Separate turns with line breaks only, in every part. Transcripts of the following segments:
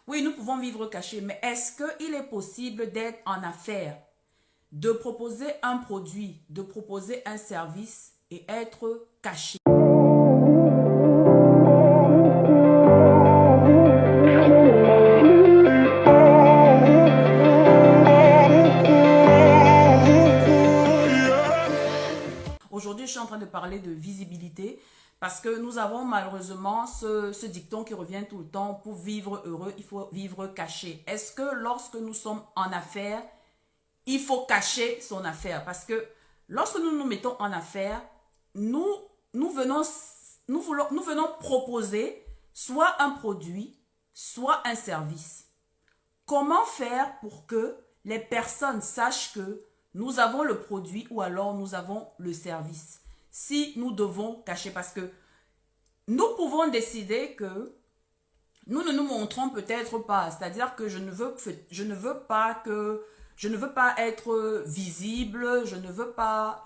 Oui, nous pouvons vivre cachés, mais est-ce qu'il est possible d'être en affaires, de proposer un produit, de proposer un service et être caché? Aujourd'hui, je suis en train de parler de visibilité parce que nous avons malheureusement ce dicton qui revient tout le temps: pour vivre heureux, il faut vivre caché. Est-ce que lorsque nous sommes en affaires, il faut cacher son affaire? Parce que lorsque nous nous mettons en affaires, nous, nous venons proposer soit un produit, soit un service. Comment faire pour que les personnes sachent que nous avons le produit ou alors nous avons le service? Si nous devons cacher, parce que nous pouvons décider que nous ne nous montrons peut-être pas, c'est-à-dire que je ne veux pas être visible, je ne veux pas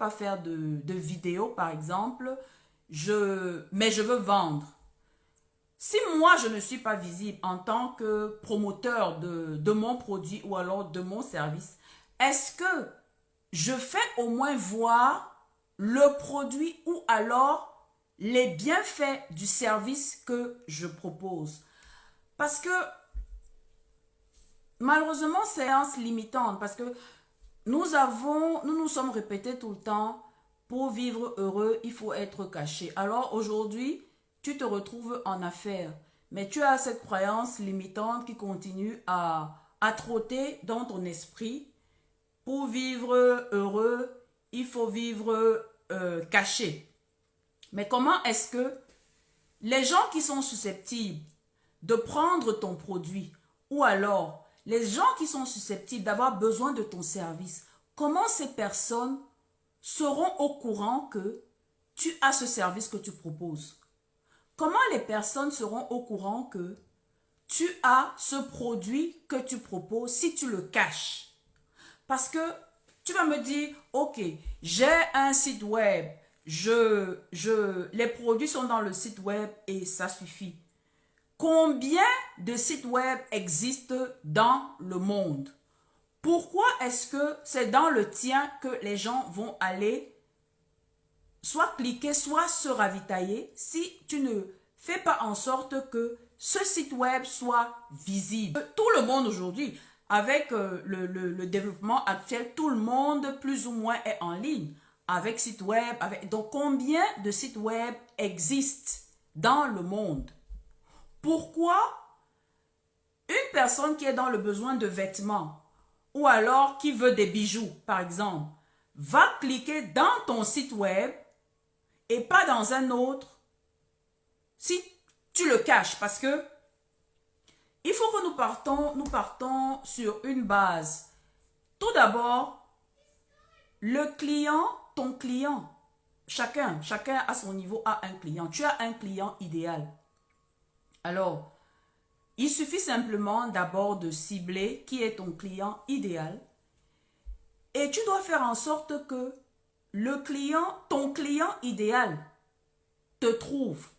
faire de vidéo par exemple, mais je veux vendre. Si moi, je ne suis pas visible en tant que promoteur de mon produit ou alors de mon service, est-ce que je fais au moins voir le produit ou alors les bienfaits du service que je propose? Parce que malheureusement, c'est une limitante parce que nous nous sommes répétés tout le temps: pour vivre heureux, il faut être caché. Alors aujourd'hui, tu te retrouves en affaires, mais tu as cette croyance limitante qui continue à trotter dans ton esprit: pour vivre heureux, il faut vivre caché. Mais comment est-ce que les gens qui sont susceptibles de prendre ton produit ou alors les gens qui sont susceptibles d'avoir besoin de ton service, comment ces personnes seront au courant que tu as ce service que tu proposes? Comment les personnes seront au courant que tu as ce produit que tu proposes si tu le caches? Parce que tu vas me dire: ok, j'ai un site web, les produits sont dans le site web et ça suffit. Combien de sites web existent dans le monde? Pourquoi est-ce que c'est dans le tien que les gens vont aller soit cliquer, soit se ravitailler si tu ne fais pas en sorte que ce site web soit visible? Tout le monde aujourd'hui, avec le développement actuel, tout le monde plus ou moins est en ligne avec site web. Donc combien de sites web existent dans le monde? Pourquoi une personne qui est dans le besoin de vêtements ou alors qui veut des bijoux, par exemple, va cliquer dans ton site web et pas dans un autre si tu le caches? Parce que il faut que nous partons sur une base. Tout d'abord, le client, ton client, chacun à son niveau a un client. Tu as un client idéal. Alors, il suffit simplement d'abord de cibler qui est ton client idéal et tu dois faire en sorte que ton client idéal te trouve.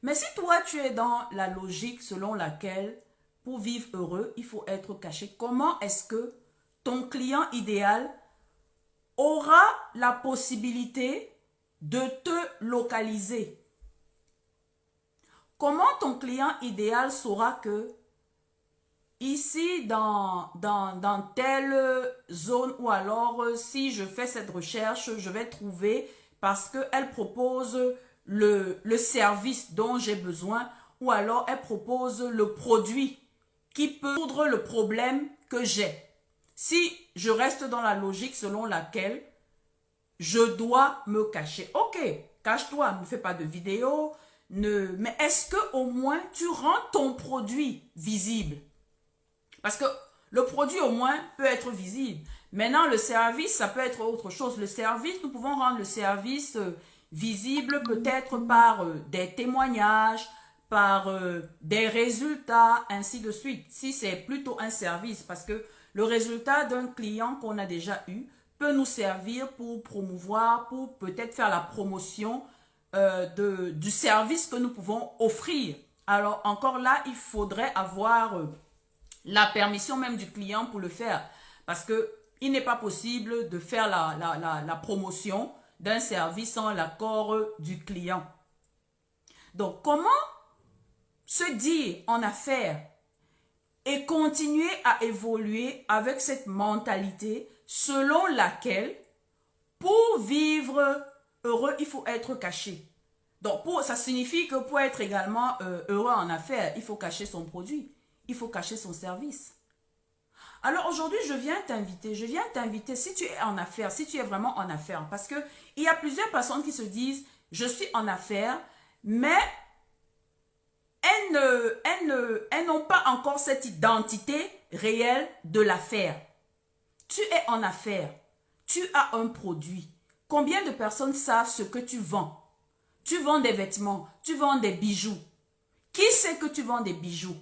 Mais si toi tu es dans la logique selon laquelle pour vivre heureux, il faut être caché, comment est-ce que ton client idéal aura la possibilité de te localiser? Comment ton client idéal saura que ici dans telle zone ou alors si je fais cette recherche, je vais trouver parce qu'elle propose le service dont j'ai besoin ou alors elle propose le produit qui peut résoudre le problème que j'ai? Si je reste dans la logique selon laquelle je dois me cacher, ok, cache-toi, ne fais pas de vidéo, mais est-ce que au moins tu rends ton produit visible? Parce que le produit au moins peut être visible. Maintenant, le service, ça peut être autre chose. Le service, nous pouvons rendre le service visible peut-être par des témoignages, par des résultats, ainsi de suite. Si c'est plutôt un service, parce que le résultat d'un client qu'on a déjà eu peut nous servir pour promouvoir, pour peut-être faire la promotion du service que nous pouvons offrir Alors, encore là, il faudrait avoir la permission même du client pour le faire. Parce que il n'est pas possible de faire la promotion d'un service sans l'accord du client. Donc, comment se dire en affaires et continuer à évoluer avec cette mentalité selon laquelle pour vivre heureux, il faut être caché. Donc, ça signifie que pour être également heureux en affaires, il faut cacher son produit, il faut cacher son service. Alors aujourd'hui, je viens t'inviter si tu es en affaires, si tu es vraiment en affaires, parce que il y a plusieurs personnes qui se disent, je suis en affaires, mais elles n'ont pas encore cette identité réelle de l'affaire. Tu es en affaires, tu as un produit. Combien de personnes savent ce que tu vends? Tu vends des vêtements, tu vends des bijoux. Qui sait que tu vends des bijoux?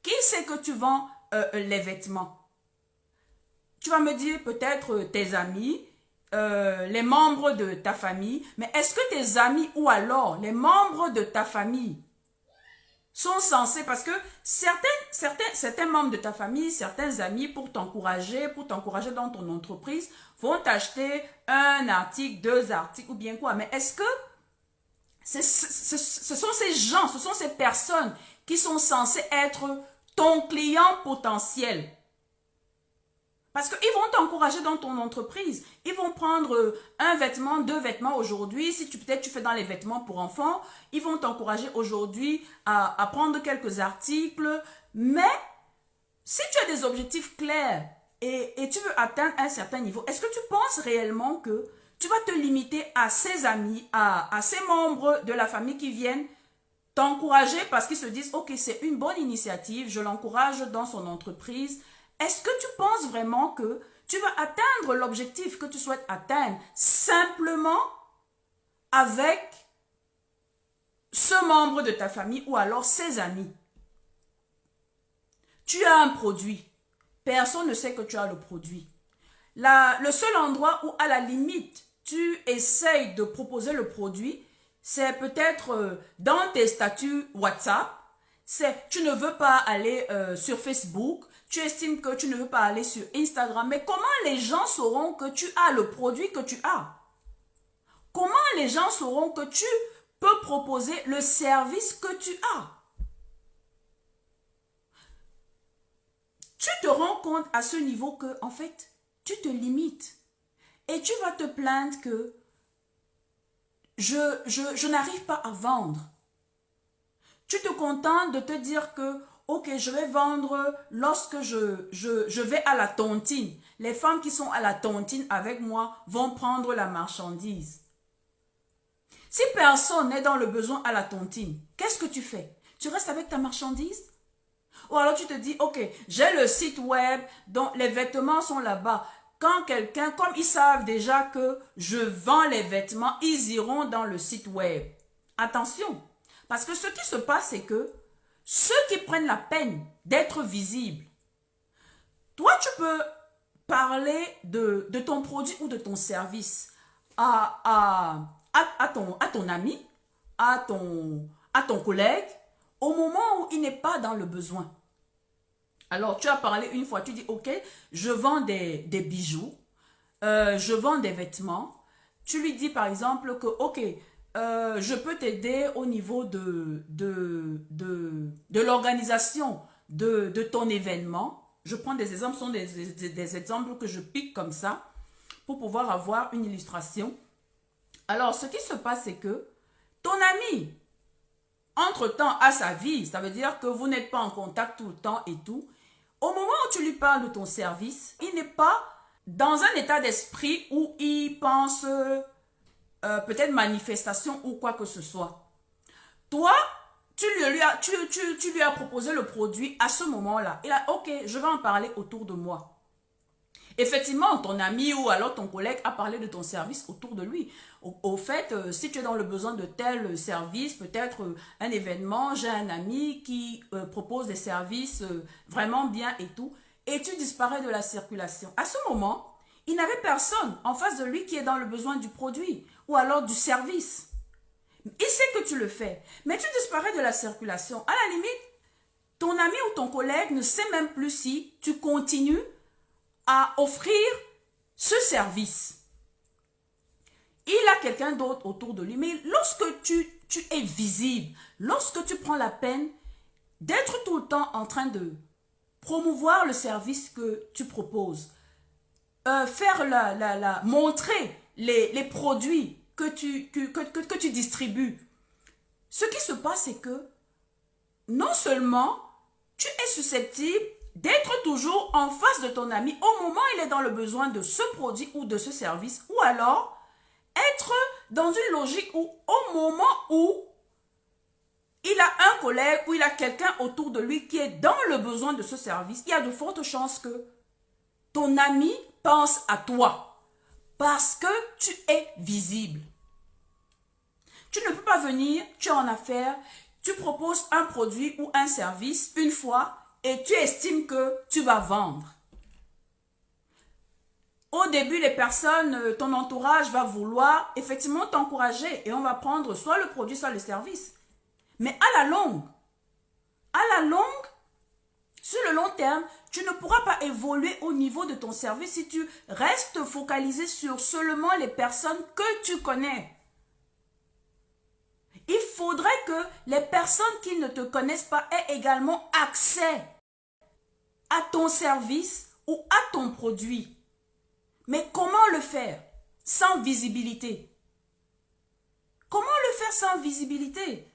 Qui sait que tu vends les vêtements? Tu vas me dire peut-être tes amis, les membres de ta famille, mais est-ce que tes amis ou alors les membres de ta famille sont censés, parce que certains membres de ta famille, certains amis, pour t'encourager dans ton entreprise, vont t'acheter un article, deux articles ou bien quoi. Mais est-ce que ce sont ces gens, ce sont ces personnes qui sont censées être ton client potentiel? Parce qu'ils vont t'encourager dans ton entreprise. Ils vont prendre un vêtement, deux vêtements aujourd'hui. Si peut-être tu fais dans les vêtements pour enfants, ils vont t'encourager aujourd'hui à prendre quelques articles. Mais si tu as des objectifs clairs et tu veux atteindre un certain niveau, est-ce que tu penses réellement que tu vas te limiter à ces amis, à ces membres de la famille qui viennent t'encourager parce qu'ils se disent, ok, c'est une bonne initiative, je l'encourage dans son entreprise. Est-ce que tu penses vraiment que tu vas atteindre l'objectif que tu souhaites atteindre simplement avec ce membre de ta famille ou alors ses amis? Tu as un produit. Personne ne sait que tu as le produit. Le seul endroit où, à la limite, tu essayes de proposer le produit, c'est peut-être dans tes statuts WhatsApp. Tu ne veux pas aller sur Facebook. Tu estimes que tu ne veux pas aller sur Instagram. Mais comment les gens sauront que tu as le produit que tu as? Comment les gens sauront que tu peux proposer le service que tu as? Tu te rends compte à ce niveau que, en fait, tu te limites. Et tu vas te plaindre que je n'arrive pas à vendre. Tu te contentes de te dire que ok, je vais vendre lorsque je vais à la tontine. Les femmes qui sont à la tontine avec moi vont prendre la marchandise. Si personne n'est dans le besoin à la tontine, qu'est-ce que tu fais? Tu restes avec ta marchandise? Ou alors tu te dis, ok, j'ai le site web, donc les vêtements sont là-bas. Quand quelqu'un, comme ils savent déjà que je vends les vêtements, ils iront dans le site web. Attention, parce que ce qui se passe, c'est que ceux qui prennent la peine d'être visibles, toi, tu peux parler de ton produit ou de ton service à ton ami, à ton collègue, au moment où il n'est pas dans le besoin. Alors, tu as parlé une fois, tu dis, ok, je vends des bijoux, je vends des vêtements. Tu lui dis par exemple que, ok, je peux t'aider au niveau de l'organisation de ton événement. Je prends des exemples, ce sont des exemples que je pique comme ça pour pouvoir avoir une illustration. Alors, ce qui se passe, c'est que ton ami, entre-temps, a sa vie. Ça veut dire que vous n'êtes pas en contact tout le temps et tout. Au moment où tu lui parles de ton service, il n'est pas dans un état d'esprit où il pense peut-être manifestation ou quoi que ce soit. Toi, tu lui as proposé le produit à ce moment-là. Il a, ok, je vais en parler autour de moi. Effectivement, ton ami ou alors ton collègue a parlé de ton service autour de lui. Au fait, si tu es dans le besoin de tel service, peut-être un événement, j'ai un ami qui propose des services vraiment bien et tout, et tu disparais de la circulation. À ce moment, il n'avait personne en face de lui qui est dans le besoin du produit ou alors du service. Il sait que tu le fais, mais tu disparais de la circulation. À la limite, ton ami ou ton collègue ne sait même plus si tu continues à offrir ce service. Il a quelqu'un d'autre autour de lui, mais lorsque tu es visible, lorsque tu prends la peine d'être tout le temps en train de promouvoir le service que tu proposes, montrer les produits que tu distribues, ce qui se passe, c'est que non seulement tu es susceptible d'être toujours en face de ton ami au moment où il est dans le besoin de ce produit ou de ce service, ou alors être dans une logique où au moment où il a un collègue ou il a quelqu'un autour de lui qui est dans le besoin de ce service, il y a de fortes chances que ton ami pense à toi parce que tu es visible. Tu ne peux pas venir, tu es en affaires, tu proposes un produit ou un service une fois et tu estimes que tu vas vendre. Au début, les personnes, ton entourage va vouloir effectivement t'encourager et on va prendre soit le produit, soit le service. Mais à la longue, sur le long terme, tu ne pourras pas évoluer au niveau de ton service si tu restes focalisé sur seulement les personnes que tu connais. Il faudrait que les personnes qui ne te connaissent pas aient également accès à ton service ou à ton produit. Mais comment le faire sans visibilité? Comment le faire sans visibilité?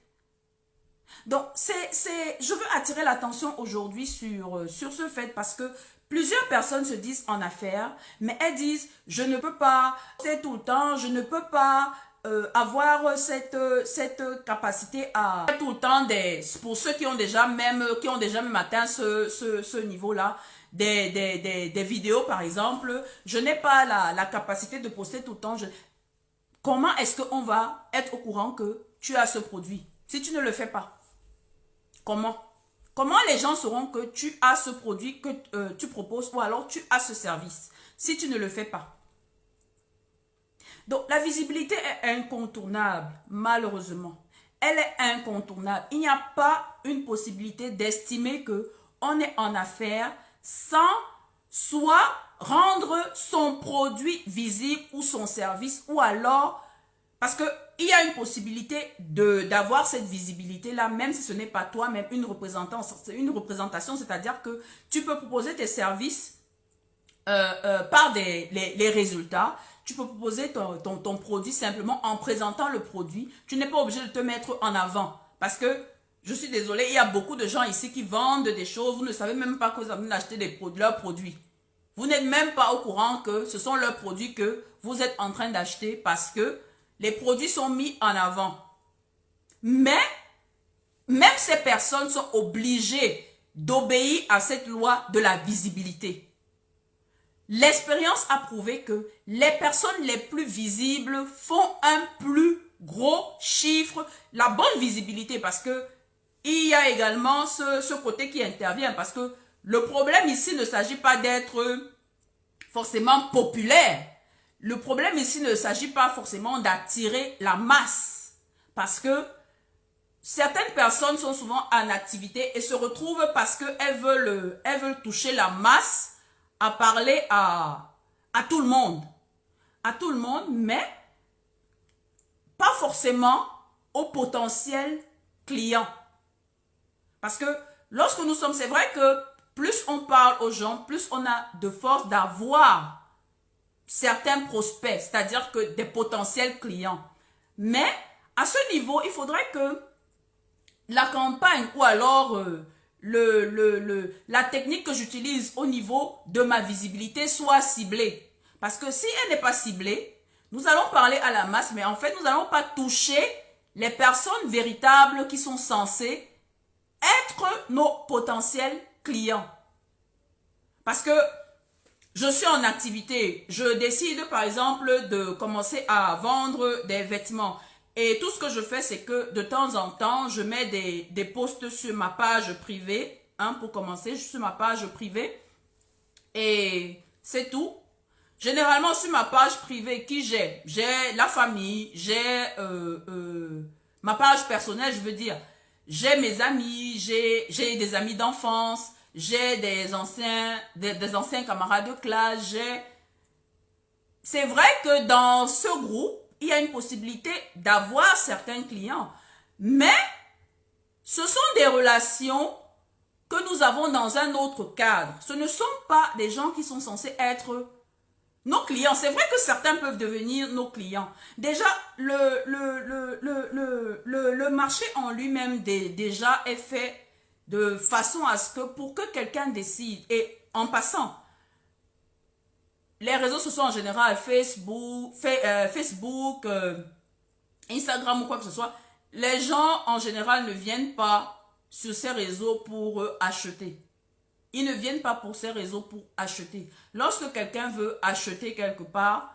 Donc, je veux attirer l'attention aujourd'hui sur ce fait parce que plusieurs personnes se disent en affaires, mais elles disent, je ne peux pas, c'est tout le temps, je ne peux pas avoir cette capacité à tout le temps, pour ceux qui ont déjà même atteint ce niveau-là, des vidéos par exemple, je n'ai pas la capacité de poster tout le temps. Comment est-ce qu'on va être au courant que tu as ce produit si tu ne le fais pas? Comment les gens sauront que tu as ce produit que tu proposes ou alors tu as ce service si tu ne le fais pas? Donc, la visibilité est incontournable, malheureusement. Elle est incontournable. Il n'y a pas une possibilité d'estimer qu'on est en affaires sans soit rendre son produit visible ou son service ou alors, parce qu'il y a une possibilité d'avoir cette visibilité-là, même si ce n'est pas toi-même une représentation, c'est-à-dire que tu peux proposer tes services par les résultats. Tu peux proposer ton produit simplement en présentant le produit. Tu n'es pas obligé de te mettre en avant. Parce que, je suis désolée, il y a beaucoup de gens ici qui vendent des choses. Vous ne savez même pas que vous avez acheté leurs produits. Vous n'êtes même pas au courant que ce sont leurs produits que vous êtes en train d'acheter parce que les produits sont mis en avant. Mais, même ces personnes sont obligées d'obéir à cette loi de la visibilité. L'expérience a prouvé que les personnes les plus visibles font un plus gros chiffre, la bonne visibilité, parce que il y a également ce côté qui intervient, parce que le problème ici ne s'agit pas d'être forcément populaire. Le problème ici ne s'agit pas forcément d'attirer la masse, parce que certaines personnes sont souvent en activité et se retrouvent parce qu'elles veulent toucher la masse, à parler à tout le monde. À tout le monde, mais pas forcément au potentiel client. Parce que lorsque nous sommes, c'est vrai que plus on parle aux gens, plus on a de force d'avoir certains prospects, c'est-à-dire que des potentiels clients. Mais à ce niveau, il faudrait que la campagne ou alors la technique que j'utilise au niveau de ma visibilité soit ciblée. Parce que si elle n'est pas ciblée, nous allons parler à la masse, mais en fait, nous n'allons pas toucher les personnes véritables qui sont censées être nos potentiels clients. Parce que je suis en activité, je décide par exemple de commencer à vendre des vêtements. Et tout ce que je fais, c'est que de temps en temps, je mets des posts sur ma page privée. Pour commencer, sur ma page privée. Et c'est tout. Généralement, sur ma page privée, qui j'ai la famille, j'ai Ma page personnelle, je veux dire, j'ai mes amis, j'ai des amis d'enfance, j'ai des anciens camarades de classe, c'est vrai que dans ce groupe, il y a une possibilité d'avoir certains clients, mais ce sont des relations que nous avons dans un autre cadre. Ce ne sont pas des gens qui sont censés être nos clients. C'est vrai que certains peuvent devenir nos clients. Déjà, le marché en lui-même déjà est fait de façon à ce que pour que quelqu'un décide, et en passant, les réseaux sociaux en général, Facebook, Instagram ou quoi que ce soit, les gens en général ne viennent pas sur ces réseaux pour acheter. Ils ne viennent pas pour ces réseaux pour acheter. Lorsque quelqu'un veut acheter quelque part,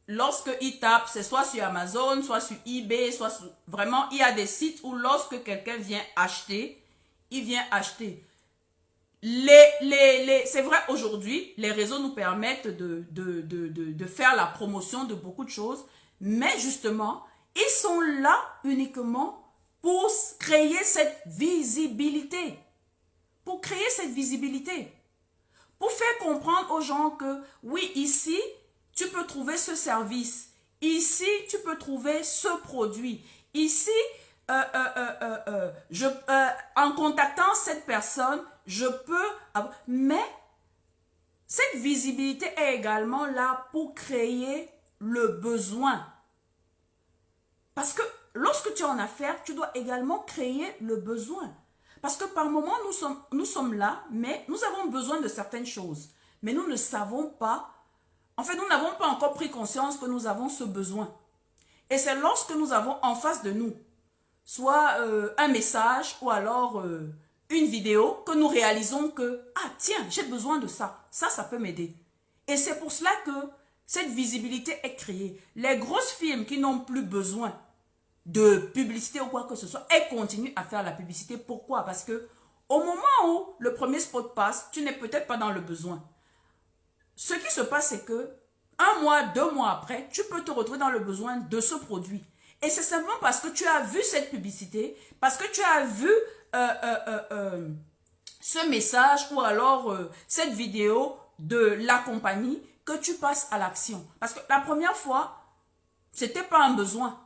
lorsqu'il tape, c'est soit sur Amazon, soit sur eBay, soit sur... Vraiment, il y a des sites où lorsque quelqu'un vient acheter, il vient acheter. C'est vrai, aujourd'hui, les réseaux nous permettent de faire la promotion de beaucoup de choses, mais justement, ils sont là uniquement pour créer cette visibilité. Pour créer cette visibilité. Pour faire comprendre aux gens que, oui, ici, tu peux trouver ce service. Ici, tu peux trouver ce produit. Ici, en contactant cette personne, je peux avoir... Mais cette visibilité est également là pour créer le besoin. Parce que lorsque tu es en affaires, tu dois également créer le besoin. Parce que par moment, nous sommes là, mais nous avons besoin de certaines choses. Mais nous ne savons pas, en fait, nous n'avons pas encore pris conscience que nous avons ce besoin. Et c'est lorsque nous avons en face de nous, soit un message ou alors une vidéo, que nous réalisons que, ah tiens, j'ai besoin de ça. Ça peut m'aider. Et c'est pour cela que cette visibilité est créée. Les grosses firmes qui n'ont plus besoin de publicité ou quoi que ce soit, elles continuent à faire la publicité. Pourquoi? Parce que au moment où le premier spot passe, tu n'es peut-être pas dans le besoin. Ce qui se passe, c'est que 1 mois, 2 mois après, tu peux te retrouver dans le besoin de ce produit. Et c'est simplement parce que tu as vu cette publicité, parce que tu as vu ce message ou alors cette vidéo de la compagnie que tu passes à l'action. Parce que la première fois, c'était pas un besoin.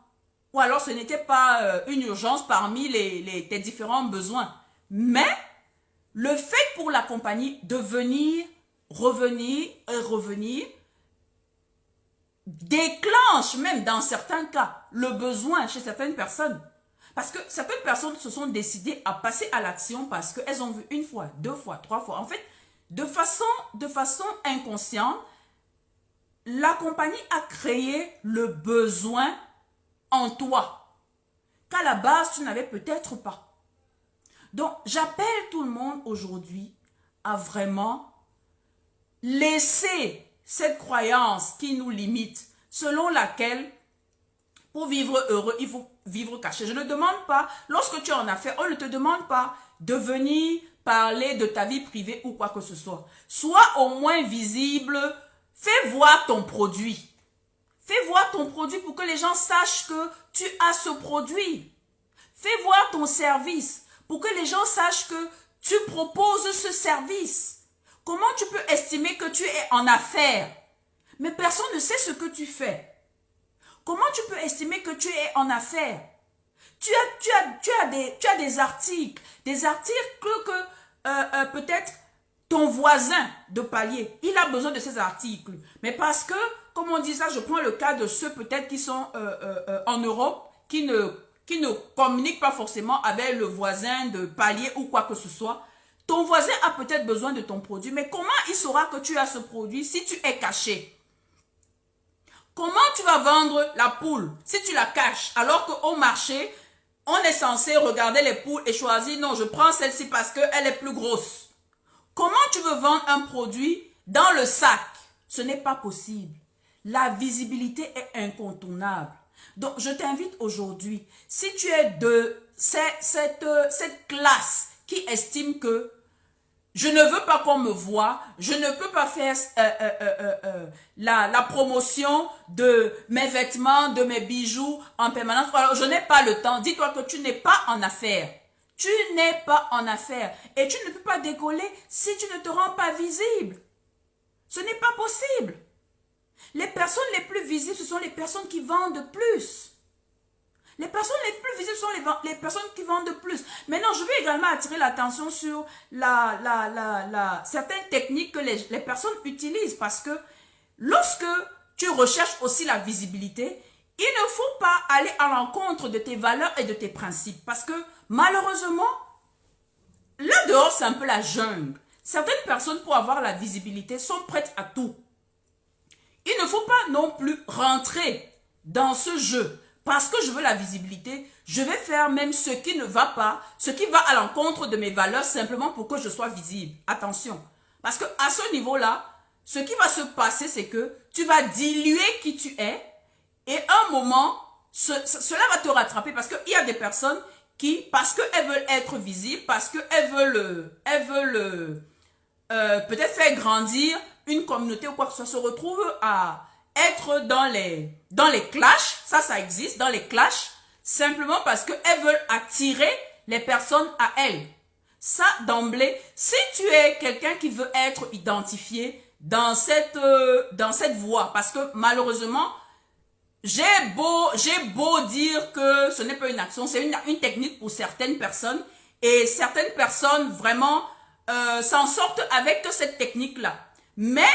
Ou alors ce n'était pas une urgence parmi tes différents besoins. Mais le fait pour la compagnie de venir, revenir et revenir, déclenche même dans certains cas le besoin chez certaines personnes. Parce que certaines personnes se sont décidées à passer à l'action parce qu'elles ont vu 1 fois, 2 fois, 3 fois. En fait, de façon inconsciente, la compagnie a créé le besoin en toi, qu'à la base, tu n'avais peut-être pas. Donc, j'appelle tout le monde aujourd'hui à vraiment laisser cette croyance qui nous limite, selon laquelle, pour vivre heureux, il faut vivre caché. Je ne demande pas, lorsque tu es en affaires, on ne te demande pas de venir parler de ta vie privée ou quoi que ce soit. Sois au moins visible, fais voir ton produit. Fais voir ton produit pour que les gens sachent que tu as ce produit. Fais voir ton service pour que les gens sachent que tu proposes ce service. Comment tu peux estimer que tu es en affaires, mais personne ne sait ce que tu fais? Comment tu peux estimer que tu es en affaires? Tu as des articles que peut-être ton voisin de palier, il a besoin de ces articles. Mais parce que, comme on dit ça, je prends le cas de ceux peut-être qui sont en Europe, qui ne communiquent pas forcément avec le voisin de palier ou quoi que ce soit. Ton voisin a peut-être besoin de ton produit, mais comment il saura que tu as ce produit si tu es caché? Comment tu vas vendre la poule si tu la caches alors qu'au marché, on est censé regarder les poules et choisir, non, je prends celle-ci parce qu'elle est plus grosse. Comment tu veux vendre un produit dans le sac? Ce n'est pas possible. La visibilité est incontournable. Donc, je t'invite aujourd'hui, si tu es de cette classe qui estime que Je ne veux pas qu'on me voie. Je ne peux pas faire la promotion de mes vêtements, de mes bijoux en permanence. Alors, je n'ai pas le temps. Dis-toi que tu n'es pas en affaires. Tu n'es pas en affaires. Et tu ne peux pas décoller si tu ne te rends pas visible. Ce n'est pas possible. Les personnes les plus visibles, ce sont les personnes qui vendent plus. Les personnes les plus visibles sont les personnes qui vendent plus. Maintenant, je vais également attirer l'attention sur certaines techniques que les personnes utilisent parce que lorsque tu recherches aussi la visibilité, il ne faut pas aller à l'encontre de tes valeurs et de tes principes parce que malheureusement, là dehors, c'est un peu la jungle. Certaines personnes, pour avoir la visibilité, sont prêtes à tout. Il ne faut pas non plus rentrer dans ce jeu. Parce que je veux la visibilité, je vais faire même ce qui ne va pas, ce qui va à l'encontre de mes valeurs simplement pour que je sois visible. Attention. Parce que à ce niveau-là, ce qui va se passer, c'est que tu vas diluer qui tu es et à un moment, cela va te rattraper parce qu'il y a des personnes qui, parce qu'elles veulent être visibles, parce qu'elles veulent peut-être faire grandir une communauté ou quoi que ce soit, se retrouvent à être dans les clashs, ça existe, dans les clashs, simplement parce qu'elles veulent attirer les personnes à elles. Ça, d'emblée, si tu es quelqu'un qui veut être identifié dans cette voie, parce que malheureusement, j'ai beau dire que ce n'est pas une action, c'est une technique pour certaines personnes, et certaines personnes vraiment s'en sortent avec cette technique-là. Mais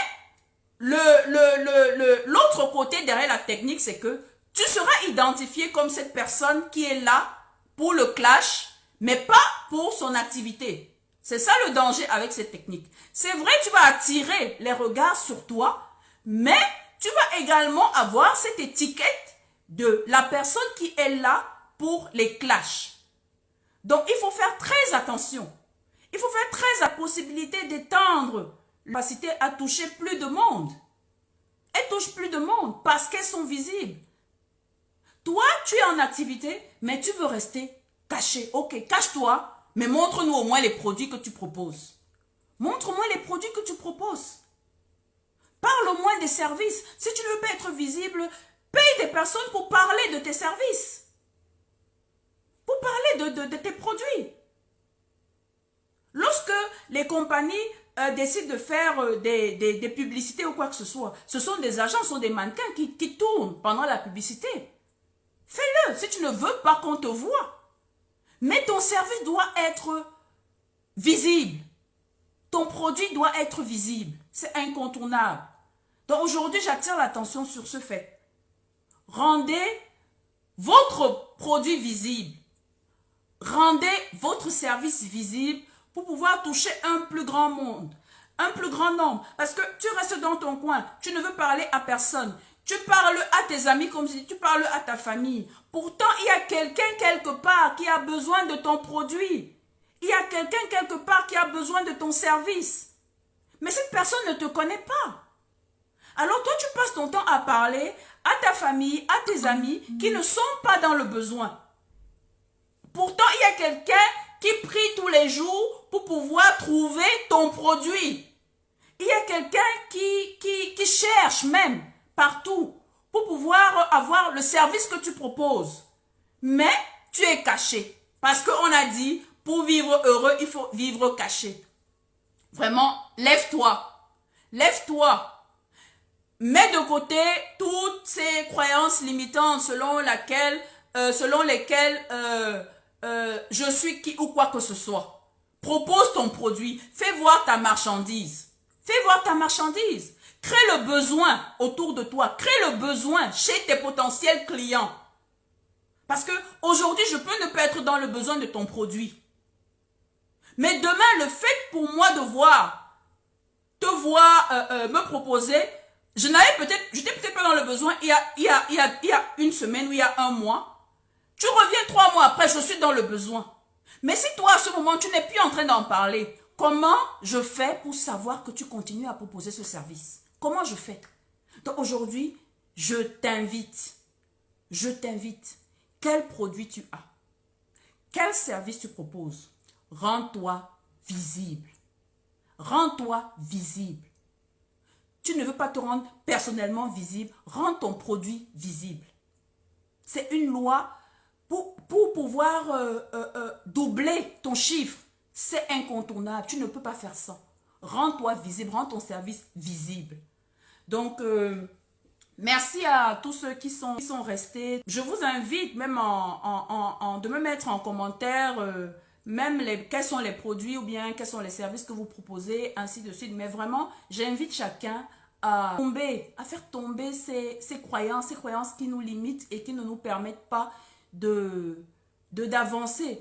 l'autre côté derrière la technique, c'est que tu seras identifié comme cette personne qui est là pour le clash, mais pas pour son activité. C'est ça le danger avec cette technique. C'est vrai, tu vas attirer les regards sur toi, mais tu vas également avoir cette étiquette de la personne qui est là pour les clashs. Donc, il faut faire très attention. Il faut faire très la possibilité d'étendre la capacité à toucher plus de monde. Elles touchent plus de monde parce qu'elles sont visibles. Toi, tu es en activité, mais tu veux rester caché. Ok, cache-toi, mais montre-nous au moins les produits que tu proposes. Montre-moi les produits que tu proposes. Parle au moins des services. Si tu ne veux pas être visible, paye des personnes pour parler de tes services. Pour parler de tes produits. Lorsque les compagnies décident de faire des publicités ou quoi que ce soit, ce sont des agents, ce sont des mannequins qui tournent pendant la publicité. Fais-le si tu ne veux pas qu'on te voie. Mais ton service doit être visible. Ton produit doit être visible. C'est incontournable. Donc aujourd'hui, j'attire l'attention sur ce fait. Rendez votre produit visible. Rendez votre service visible pour pouvoir toucher un plus grand monde, un plus grand nombre. Parce que tu restes dans ton coin, tu ne veux parler à personne. Tu parles à tes amis comme si tu parles à ta famille. Pourtant, il y a quelqu'un quelque part qui a besoin de ton produit. Il y a quelqu'un quelque part qui a besoin de ton service. Mais cette personne ne te connaît pas. Alors toi, tu passes ton temps à parler à ta famille, à tes amis qui ne sont pas dans le besoin. Pourtant, il y a quelqu'un qui prie tous les jours pour pouvoir trouver ton produit. Il y a quelqu'un qui cherche même partout pour pouvoir avoir le service que tu proposes. Mais tu es caché. Parce qu'on a dit, pour vivre heureux, il faut vivre caché. Vraiment, lève-toi. Lève-toi. Mets de côté toutes ces croyances limitantes selon lesquelles je suis qui ou quoi que ce soit. Propose ton produit. Fais voir ta marchandise. Fais voir ta marchandise. Crée le besoin autour de toi. Crée le besoin chez tes potentiels clients. Parce que aujourd'hui, je peux ne pas être dans le besoin de ton produit. Mais demain, le fait pour moi de me proposer, j'étais peut-être pas dans le besoin il y a une semaine ou il y a un mois. Tu reviens 3 mois après, je suis dans le besoin. Mais si toi, à ce moment, tu n'es plus en train d'en parler, comment je fais pour savoir que tu continues à proposer ce service? Comment je fais? Donc aujourd'hui, je t'invite. Quel produit tu as? Quel service tu proposes? Rends-toi visible. Rends-toi visible. Tu ne veux pas te rendre personnellement visible, rends ton produit visible. C'est une loi pour pouvoir doubler ton chiffre. C'est incontournable, tu ne peux pas faire ça. Rends-toi visible, rends ton service visible. Donc, merci à tous ceux qui sont restés. Je vous invite même de me mettre en commentaire même quels sont les produits ou bien quels sont les services que vous proposez, ainsi de suite. Mais vraiment, j'invite chacun à faire tomber ces croyances qui nous limitent et qui ne nous permettent pas d'avancer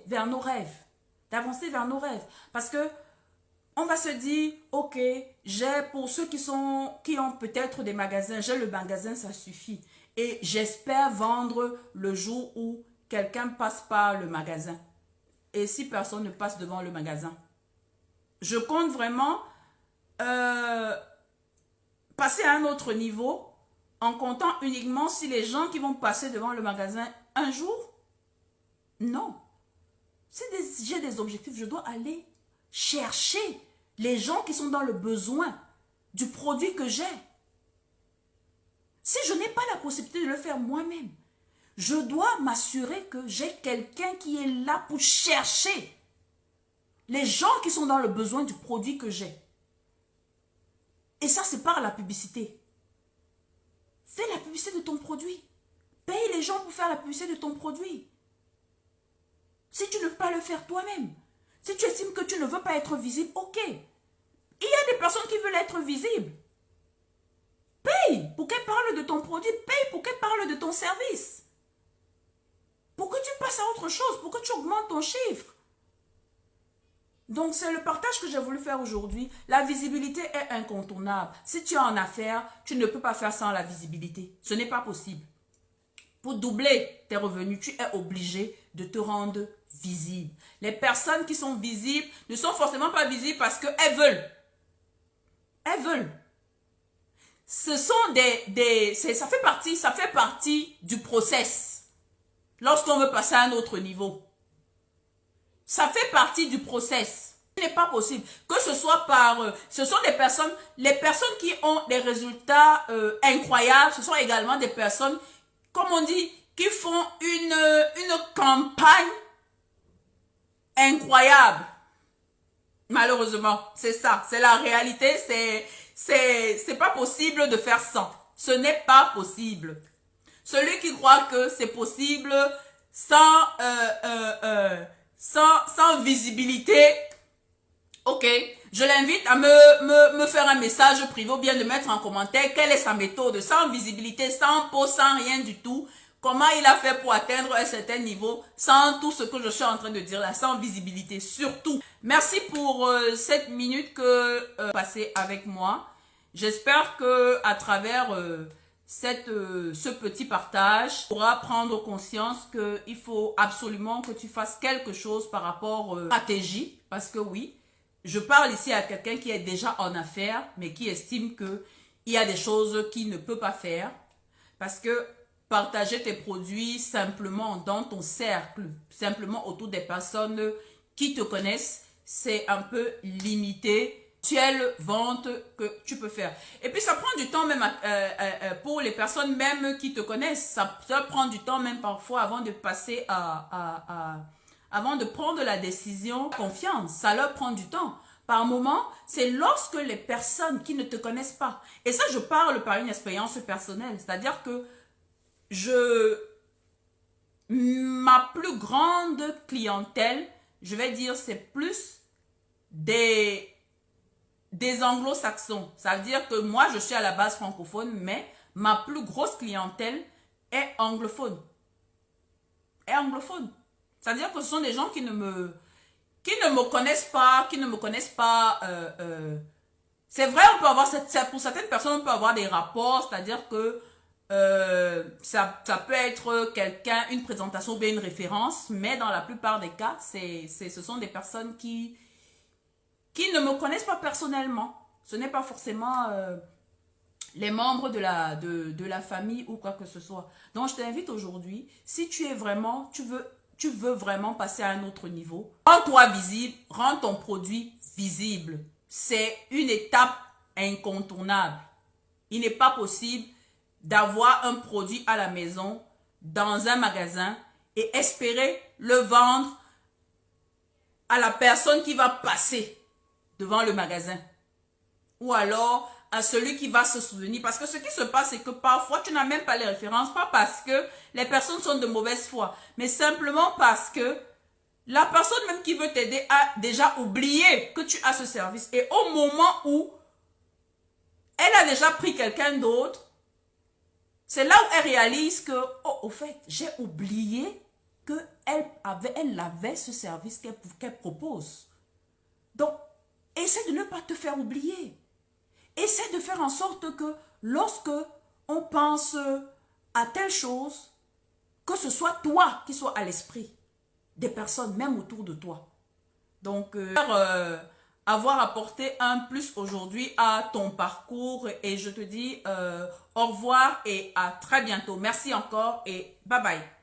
vers nos rêves. D'avancer vers nos rêves. Parce que on va se dire, ok, pour ceux qui ont peut-être des magasins, j'ai le magasin, ça suffit. Et j'espère vendre le jour où quelqu'un passe par le magasin. Et si personne ne passe devant le magasin. Je compte vraiment passer à un autre niveau en comptant uniquement si les gens qui vont passer devant le magasin un jour. Non. J'ai des objectifs, je dois aller chercher les gens qui sont dans le besoin du produit que j'ai. Si je n'ai pas la possibilité de le faire moi-même, je dois m'assurer que j'ai quelqu'un qui est là pour chercher les gens qui sont dans le besoin du produit que j'ai. Et ça, c'est par la publicité. Fais la publicité de ton produit. Paye les gens pour faire la publicité de ton produit. Si tu ne peux pas le faire toi-même, si tu estimes que tu ne veux pas être visible, ok. Il y a des personnes qui veulent être visibles. Paye pour qu'elles parlent de ton produit, paye pour qu'elles parlent de ton service. Pour que tu passes à autre chose, pour que tu augmentes ton chiffre. Donc, c'est le partage que j'ai voulu faire aujourd'hui. La visibilité est incontournable. Si tu es en affaires, tu ne peux pas faire sans la visibilité. Ce n'est pas possible. Pour doubler tes revenus, tu es obligé de te rendre visible. Les personnes qui sont visibles ne sont forcément pas visibles parce qu'elles veulent. Elles veulent. Ce sont ça fait partie du process. Lorsqu'on veut passer à un autre niveau. Ça fait partie du process. Ce n'est pas possible. Que ce soit ce sont les personnes qui ont des résultats incroyables, ce sont également des personnes, comme on dit, qui font une campagne incroyable. Malheureusement, c'est ça. C'est la réalité. C'est pas possible de faire ça. Ce n'est pas possible. Celui qui croit que c'est possible sans visibilité, ok, je l'invite à me faire un message privé ou bien de mettre en commentaire quelle est sa méthode, sans visibilité, sans pause, sans rien du tout. Comment il a fait pour atteindre un certain niveau sans tout ce que je suis en train de dire là, sans visibilité, surtout. Merci pour cette minute que passée avec moi. J'espère que à travers ce petit partage, tu pourras prendre conscience qu'il faut absolument que tu fasses quelque chose par rapport à stratégie. Parce que oui, je parle ici à quelqu'un qui est déjà en affaires, mais qui estime qu'il y a des choses qu'il ne peut pas faire. Parce que partager tes produits simplement dans ton cercle, simplement autour des personnes qui te connaissent, c'est un peu limité. Vente que tu peux faire. Et puis ça prend du temps même pour les personnes même qui te connaissent. Ça prend du temps même parfois avant de passer avant de prendre la décision. Confiance, ça leur prend du temps. Par moment, c'est lorsque les personnes qui ne te connaissent pas. Et ça, je parle par une expérience personnelle. C'est-à-dire que ma plus grande clientèle, je vais dire, c'est plus des anglo-saxons. Ça veut dire que moi, je suis à la base francophone, mais ma plus grosse clientèle est anglophone. Ça veut dire que ce sont des gens qui ne me connaissent pas, c'est vrai, on peut avoir, pour certaines personnes, on peut avoir des rapports, c'est-à-dire que ça peut être quelqu'un, une présentation ou bien une référence, mais dans la plupart des cas, ce sont des personnes qui ne me connaissent pas personnellement. Ce n'est pas forcément les membres de la famille ou quoi que ce soit. Donc, je t'invite aujourd'hui, si tu veux vraiment passer à un autre niveau, rends-toi visible, rends ton produit visible. c'est une étape incontournable. Il n'est pas possible d'avoir un produit à la maison, dans un magasin, et espérer le vendre à la personne qui va passer devant le magasin. Ou alors à celui qui va se souvenir. Parce que ce qui se passe, c'est que parfois, tu n'as même pas les références, pas parce que les personnes sont de mauvaise foi, mais simplement parce que la personne même qui veut t'aider a déjà oublié que tu as ce service. Et au moment où elle a déjà pris quelqu'un d'autre, c'est là où elle réalise que, oh, au fait, j'ai oublié qu'elle avait ce service qu'elle propose. Donc, essaie de ne pas te faire oublier. Essaie de faire en sorte que lorsque on pense à telle chose, que ce soit toi qui sois à l'esprit des personnes, même autour de toi. Donc, avoir apporté un plus aujourd'hui à ton parcours et je te dis au revoir et à très bientôt. Merci encore et bye bye.